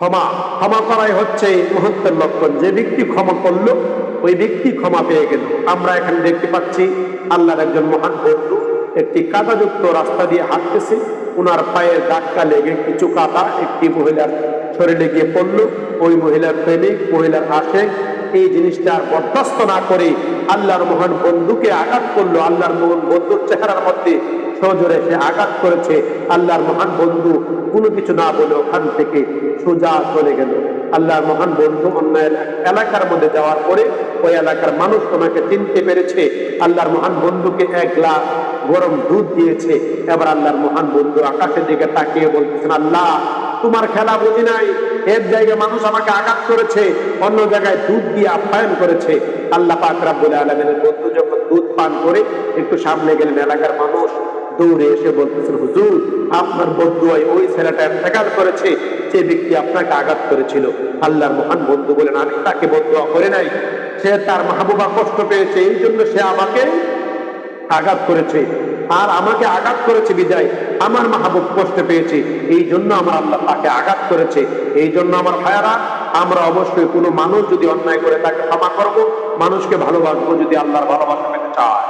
ক্ষমা ক্ষমা করাই হচ্ছে মহত্বের লক্ষণ। যে ব্যক্তি ক্ষমা করলো ওই ব্যক্তি ক্ষমা পেয়ে গেল। আমরা এখানে দেখতে পাচ্ছি আল্লাহর একজন মহান বন্ধু একটি কাদাযুক্ত রাস্তা দিয়ে হাঁটতেছে, ওনার পায়ের ধাক্কা লেগে কিছু কাদা একটি মহিলার শরীরে গিয়ে পড়লো। ওই মহিলার প্রেমিক, মহিলার আশেক এই জিনিসটা বরদাস্ত না করে আল্লাহর মহান বন্ধুকে আঘাত করলো। আল্লাহর মহান বন্ধুর চেহারার মধ্যে সজোরে সে আঘাত করেছে। আল্লাহর মহান বন্ধু কোনো কিছু না বলে ওখান থেকে সোজা চলে গেল। আল্লাহর মহান বন্ধু অন্য এলাকার মধ্যে যাওয়ার পরে ওই এলাকার মানুষ তোমাকে চিনতে পেরেছে। আল্লাহর মহান বন্ধুকে 1 গ্লাস গরম দুধ দিয়েছে। এবার আল্লাহর মহান বন্ধু আকাশের দিকে তাকিয়ে বলতেছেন, আল্লাহ তোমার খেলা বুঝি নাই, এক জায়গায় মানুষ আমাকে আঘাত করেছে, অন্য জায়গায় দুধ দিয়ে আপ্যায়ন করেছে। আল্লাহ পাক রব্বুল আলামিনের বন্ধু যখন দুধ পান করে একটু সামনে গেলেন, এলাকার মানুষ দৌড়ে এসে বলতেছেন, হুজুর আপনার বদুয়ায় ওই ছেলেটা ইন্তেকাল করেছে যে ব্যক্তি আপনাকে আঘাত করেছিল। আল্লাহর মহান বন্ধু বলেন, আমি তাকে বদুয়া করে নাই, সে তার মাহবুবা কষ্ট পেয়েছে এই জন্য সে আমাকে আঘাত করেছে, আর আমাকে আঘাত করেছে বিদায় আমার মাহবুব কষ্ট পেয়েছে, এই জন্য আমার আল্লাহ তাকে আঘাত করেছে। এই জন্য আমার ভাইয়ারা, আমরা অবশ্যই কোনো মানুষ যদি অন্যায় করে তাকে ক্ষমা করব, মানুষকে ভালোবাসবো যদি আল্লাহর ভালোবাসা পেতে চায়।